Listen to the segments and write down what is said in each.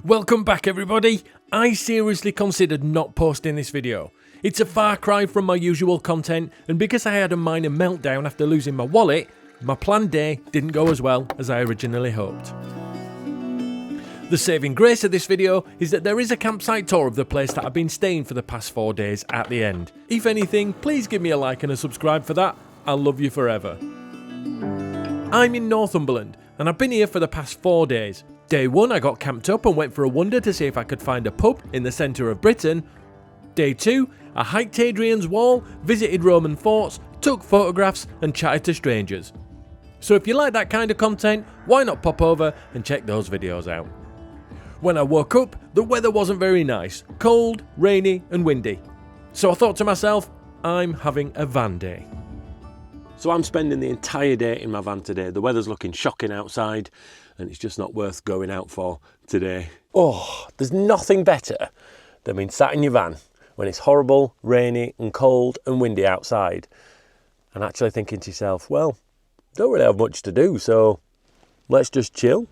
Welcome back everybody. I seriously considered not posting this video. It's a far cry from my usual content, and because I had a minor meltdown after losing my wallet, my planned day didn't go as well as I originally hoped. The saving grace of this video is that there is a campsite tour of the place that I've been staying for the past 4 days at the end. If anything, please give me a like and a subscribe for that. I'll love you forever. I'm in Northumberland and I've been here for the past 4 days. Day 1 I got camped up and went for a wander to see if I could find a pub in the centre of Britain. Day 2 I hiked Hadrian's wall, visited Roman forts, took photographs and chatted to strangers. So if you like that kind of content, why not pop over and check those videos out. When I woke up, the weather wasn't very nice, cold, rainy and windy. So I thought to myself, I'm having a van day. So I'm spending the entire day in my van today. The weather's looking shocking outside and it's just not worth going out for today. Oh, there's nothing better than being sat in your van when it's horrible, rainy and cold and windy outside and actually thinking to yourself, well, don't really have much to do, so let's just chill.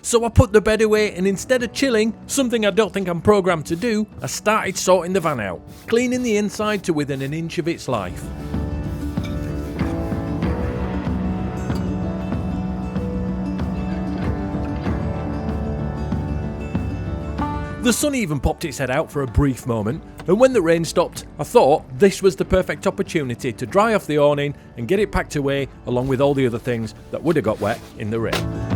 So I put the bed away and instead of chilling, something I don't think I'm programmed to do, I started sorting the van out, cleaning the inside to within an inch of its life. The sun even popped its head out for a brief moment, and when the rain stopped, I thought this was the perfect opportunity to dry off the awning and get it packed away along with all the other things that would have got wet in the rain.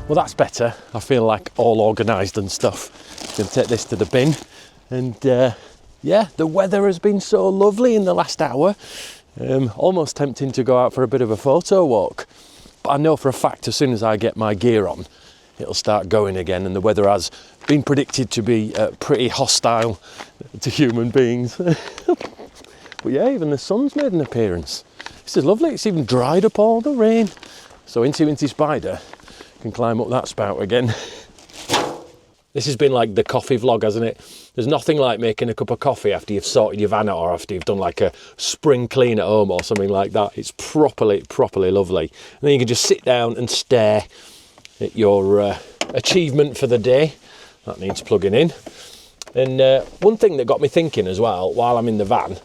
Well, that's better. I feel like all organised and stuff. Gonna take this to the bin. And yeah, the weather has been so lovely in the last hour. Almost tempting to go out for a bit of a photo walk. But I know for a fact as soon as I get my gear on, it'll start going again. And the weather has been predicted to be pretty hostile to human beings. But yeah, even the sun's made an appearance. This is lovely. It's even dried up all the rain. So Incy Spider can climb up that spout again. This has been like the coffee vlog, hasn't it? There's nothing like making a cup of coffee after you've sorted your van out or after you've done like a spring clean at home or something like that. It's properly lovely. And then you can just sit down and stare at your achievement for the day. That needs plugging in. And one thing that got me thinking as well while I'm in the van,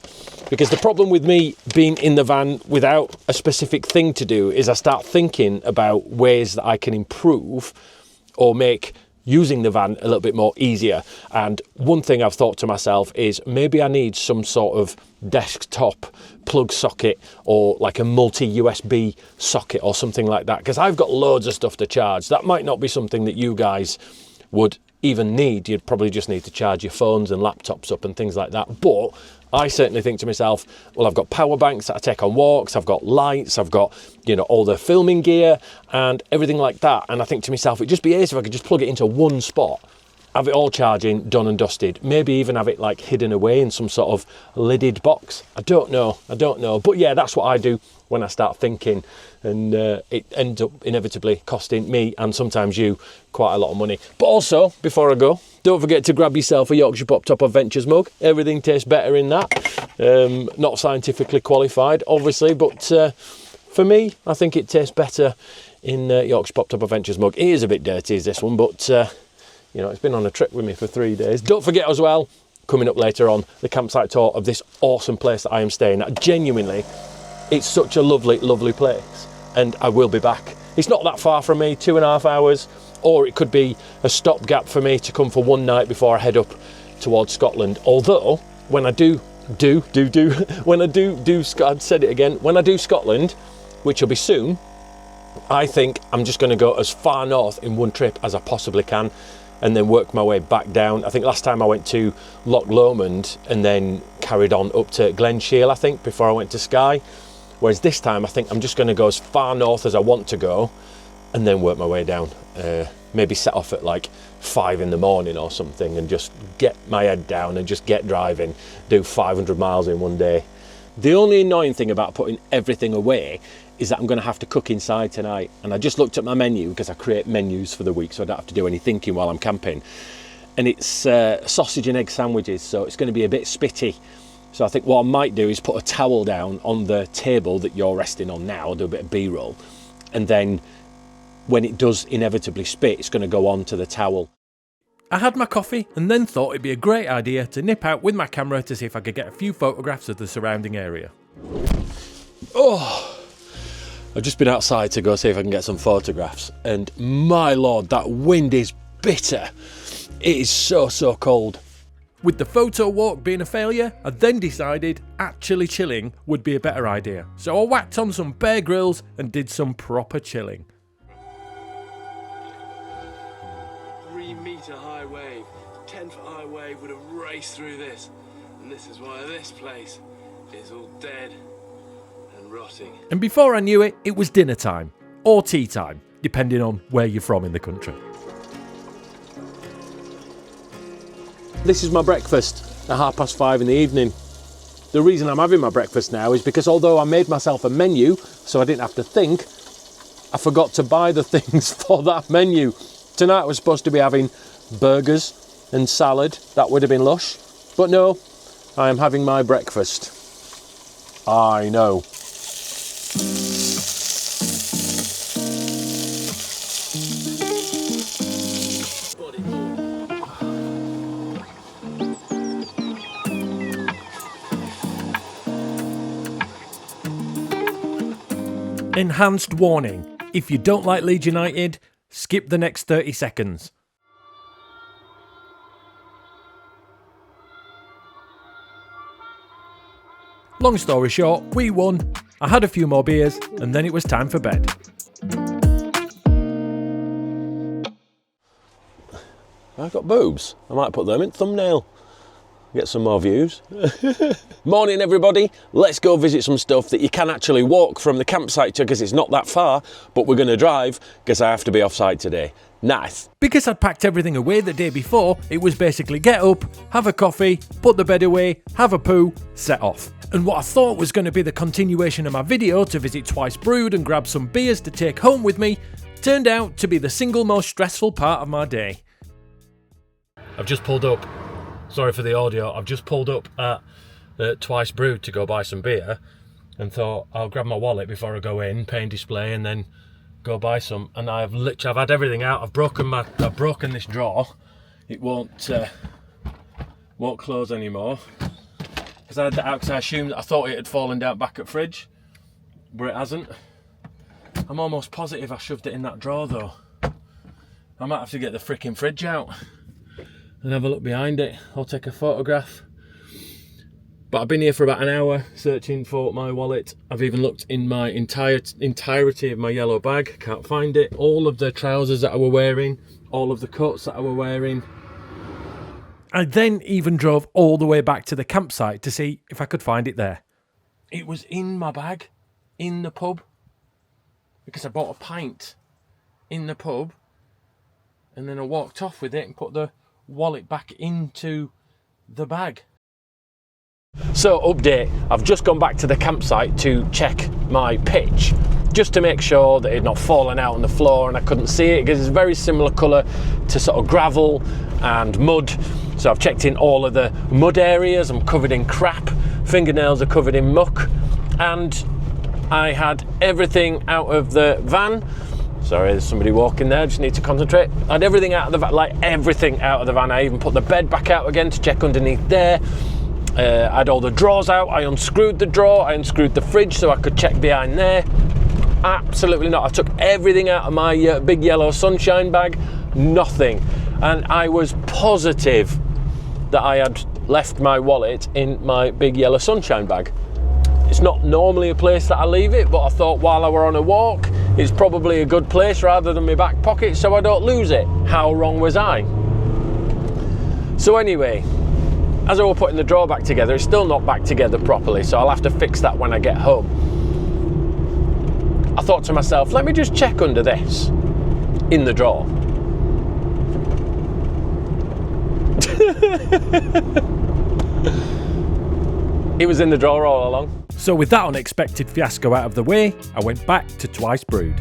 because the problem with me being in the van without a specific thing to do is I start thinking about ways that I can improve or make using the van a little bit more easier. And one thing I've thought to myself is maybe I need some sort of desktop plug socket or like a multi-USB socket or something like that, because I've got loads of stuff to charge. That might not be something that you guys would even need. You'd probably just need to charge your phones and laptops up and things like that. But I certainly think to myself, well, I've got power banks that I take on walks, I've got lights, I've got, you know, all the filming gear and everything like that. And I think to myself, it'd just be easy if I could just plug it into one spot, have it all charging, done and dusted. Maybe even have it like hidden away in some sort of lidded box. I don't know. But yeah, that's what I do when I start thinking, and it ends up inevitably costing me and sometimes you quite a lot of money. But also, before I go, don't forget to grab yourself a Yorkshire Pop Top Adventures mug. Everything tastes better in that. Not scientifically qualified, obviously, but for me, I think it tastes better in Yorkshire Pop Top Adventures mug. It is a bit dirty, is this one, but you know, it's been on a trip with me for 3 days. Don't forget as well, coming up later on, the campsite tour of this awesome place that I am staying at. Genuinely, it's such a lovely place, and I will be back. It's not that far from me, 2.5 hours, or it could be a stopgap for me to come for one night before I head up towards Scotland. Although, when I do Scotland, which will be soon, I think I'm just going to go as far north in one trip as I possibly can and then work my way back down. I think last time I went to Loch Lomond and then carried on up to Glen Shiel, I think, before I went to Skye. Whereas this time I think I'm just going to go as far north as I want to go and then work my way down. Maybe set off at like 5 in the morning or something and just get my head down and just get driving, do 500 miles in one day. The only annoying thing about putting everything away is that I'm going to have to cook inside tonight. And I just looked at my menu, because I create menus for the week so I don't have to do any thinking while I'm camping. And it's sausage and egg sandwiches, so it's going to be a bit spitty. So I think what I might do is put a towel down on the table that you're resting on now, do a bit of B-roll, and then when it does inevitably spit, it's going to go on to the towel. I had my coffee and then thought it'd be a great idea to nip out with my camera to see if I could get a few photographs of the surrounding area. Oh, I've just been outside to go see if I can get some photographs, and my lord, that wind is bitter. It is so cold. With the photo walk being a failure, I then decided actually chilling would be a better idea. So I whacked on some Bear Grylls and did some proper chilling. 3-metre high wave, 10-foot high wave would have raced through this. And this is why this place is all dead and rotting. And before I knew it, it was dinner time. Or tea time, depending on where you're from in the country. This is my breakfast at 5:30 in the evening. The reason I'm having my breakfast now is because although I made myself a menu so I didn't have to think, I forgot to buy the things for that menu. Tonight I was supposed to be having burgers and salad. That would have been lush. But no, I am having my breakfast. I know. Enhanced warning. If you don't like Leeds United, skip the next 30 seconds. Long story short, we won. I had a few more beers and then it was time for bed. I've got boobs. I might put them in thumbnail. Get some more views. Morning everybody, let's go visit some stuff that you can actually walk from the campsite to, because it's not that far, but we're going to drive because I have to be off site today. Nice. Because I'd packed everything away the day before, it was basically get up, have a coffee, put the bed away, have a poo, set off. And what I thought was going to be the continuation of my video to visit Twice Brewed and grab some beers to take home with me, turned out to be the single most stressful part of my day. I've just pulled up. Sorry for the audio, I've just pulled up at Twice Brewed to go buy some beer and thought I'll grab my wallet before I go in, pay and display, and then go buy some. And I've had everything out. I've broken this drawer. It won't close anymore because I had that out because I thought it had fallen down back at fridge, but it hasn't. I'm almost positive I shoved it in that drawer though. I might have to get the freaking fridge out and have a look behind it. I'll take a photograph. But I've been here for about an hour searching for my wallet. I've even looked in my entirety of my yellow bag. Can't find it. All of the trousers that I were wearing, all of the coats that I were wearing. I then even drove all the way back to the campsite to see if I could find it there. It was in my bag, in the pub, because I bought a pint in the pub, and then I walked off with it and put the wallet back into the bag. So update, I've just gone back to the campsite to check my pitch just to make sure that it had not fallen out on the floor and I couldn't see it because it's a very similar colour to sort of gravel and mud. So I've checked in all of the mud areas. I'm covered in crap, fingernails are covered in muck, and I had everything out of the van. Sorry, there's somebody walking there, just need to concentrate. I had everything out of the van, like everything out of the van. I even put the bed back out again to check underneath there. I had all the drawers out. I unscrewed the drawer, I unscrewed the fridge so I could check behind there. Absolutely not. I took everything out of my big yellow sunshine bag, nothing. And I was positive that I had left my wallet in my big yellow sunshine bag. It's not normally a place that I leave it, but I thought while I were on a walk, it's probably a good place rather than my back pocket so I don't lose it. How wrong was I? So anyway, as I was putting the drawer back together, it's still not back together properly, so I'll have to fix that when I get home. I thought to myself, let me just check under this, in the drawer. It was in the drawer all along. So with that unexpected fiasco out of the way, I went back to Twice Brewed.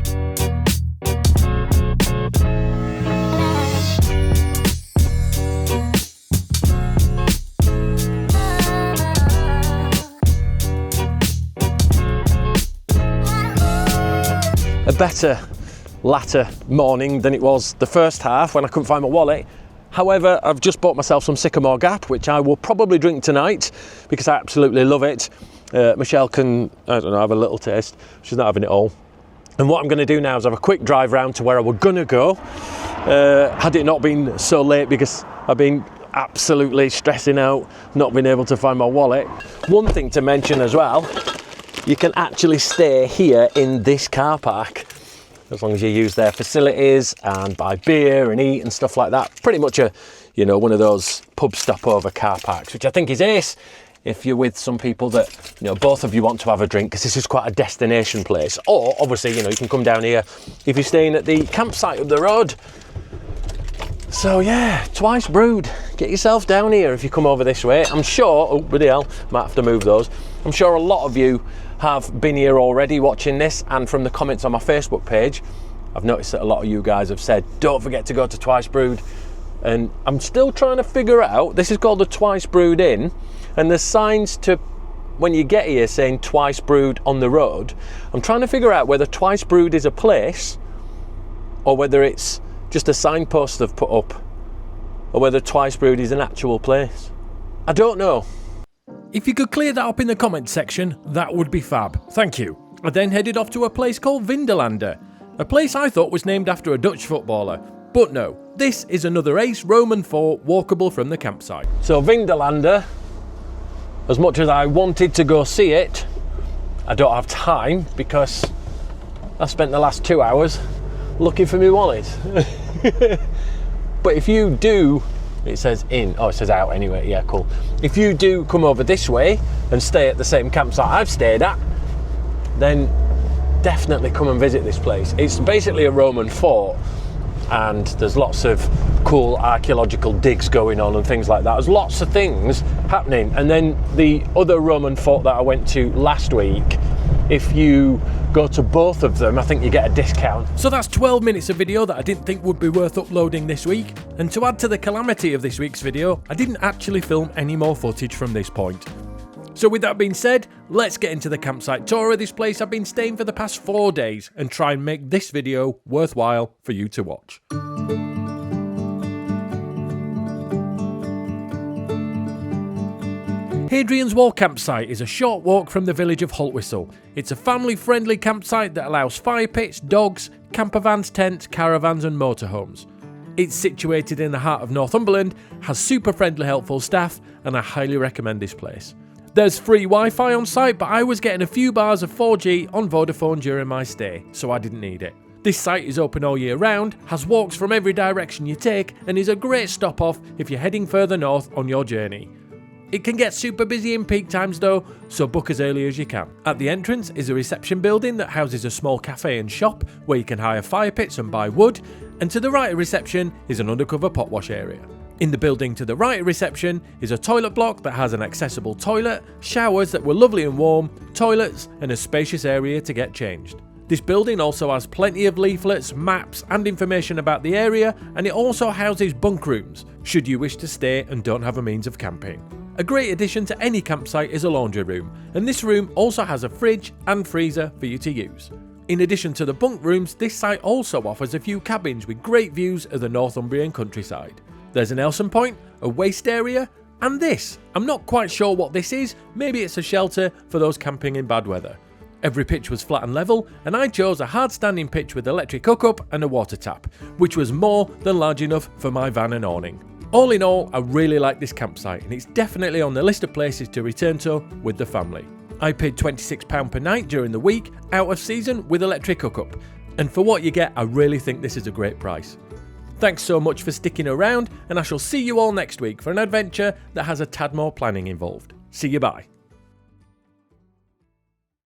A better latter morning than it was the first half when I couldn't find my wallet. However, I've just bought myself some Sycamore Gap, which I will probably drink tonight because I absolutely love it. Michelle can, I don't know, have a little taste. She's not having it all. And what I'm going to do now is have a quick drive round to where I was going to go. Had it not been so late because I've been absolutely stressing out, not being able to find my wallet. One thing to mention as well, you can actually stay here in this car park as long as you use their facilities and buy beer and eat and stuff like that. Pretty much a, you know, one of those pub stopover car parks, which I think is ace if you're with some people that, you know, both of you want to have a drink, because this is quite a destination place. Or obviously, you know, you can come down here if you're staying at the campsite up the road. So yeah, Twice Brewed. Get yourself down here if you come over this way. I'm sure, oh bloody hell, might have to move those. I'm sure a lot of you have been here already watching this, and from the comments on my Facebook page, I've noticed that a lot of you guys have said, don't forget to go to Twice Brewed. And I'm still trying to figure out, this is called the Twice Brewed Inn, and there's signs to, when you get here, saying Twice Brewed on the road. I'm trying to figure out whether Twice Brewed is a place, or whether it's just a signpost they've put up, or whether Twice Brewed is an actual place. I don't know. If you could clear that up in the comments section, that would be fab. Thank you. I then headed off to a place called Vinderlander, a place I thought was named after a Dutch footballer. But no, this is another ace Roman fort walkable from the campsite. So Vinderlander, as much as I wanted to go see it, I don't have time because I spent the last 2 hours looking for my wallet. But if you do, it says in, oh it says out anyway, yeah cool. If you do come over this way and stay at the same campsite I've stayed at, then definitely come and visit this place. It's basically a Roman fort, and there's lots of cool archaeological digs going on and things like that. There's lots of things happening. And then the other Roman fort that I went to last week, if you go to both of them, I think you get a discount. So that's 12 minutes of video that I didn't think would be worth uploading this week. And to add to the calamity of this week's video, I didn't actually film any more footage from this point. So with that being said, let's get into the campsite tour of this place I've been staying for the past 4 days and try and make this video worthwhile for you to watch. Hadrians Wall Campsite is a short walk from the village of Haltwhistle. It's a family-friendly campsite that allows fire pits, dogs, campervans, tents, caravans and motorhomes. It's situated in the heart of Northumberland, has super friendly helpful staff, and I highly recommend this place. There's free Wi-Fi on site, but I was getting a few bars of 4G on Vodafone during my stay, so I didn't need it. This site is open all year round, has walks from every direction you take, and is a great stop off if you're heading further north on your journey. It can get super busy in peak times though, so book as early as you can. At the entrance is a reception building that houses a small cafe and shop where you can hire fire pits and buy wood, and to the right of reception is an undercover pot wash area. In the building to the right of reception is a toilet block that has an accessible toilet, showers that were lovely and warm, toilets and a spacious area to get changed. This building also has plenty of leaflets, maps and information about the area, and it also houses bunk rooms, should you wish to stay and don't have a means of camping. A great addition to any campsite is a laundry room, and this room also has a fridge and freezer for you to use. In addition to the bunk rooms, this site also offers a few cabins with great views of the Northumbrian countryside. There's an Elson Point, a waste area, and this. I'm not quite sure what this is, maybe it's a shelter for those camping in bad weather. Every pitch was flat and level, and I chose a hard standing pitch with electric hookup and a water tap, which was more than large enough for my van and awning. All in all, I really like this campsite, and it's definitely on the list of places to return to with the family. I paid £26 per night during the week, out of season with electric hookup, and for what you get, I really think this is a great price. Thanks so much for sticking around, and I shall see you all next week for an adventure that has a tad more planning involved. See you, bye.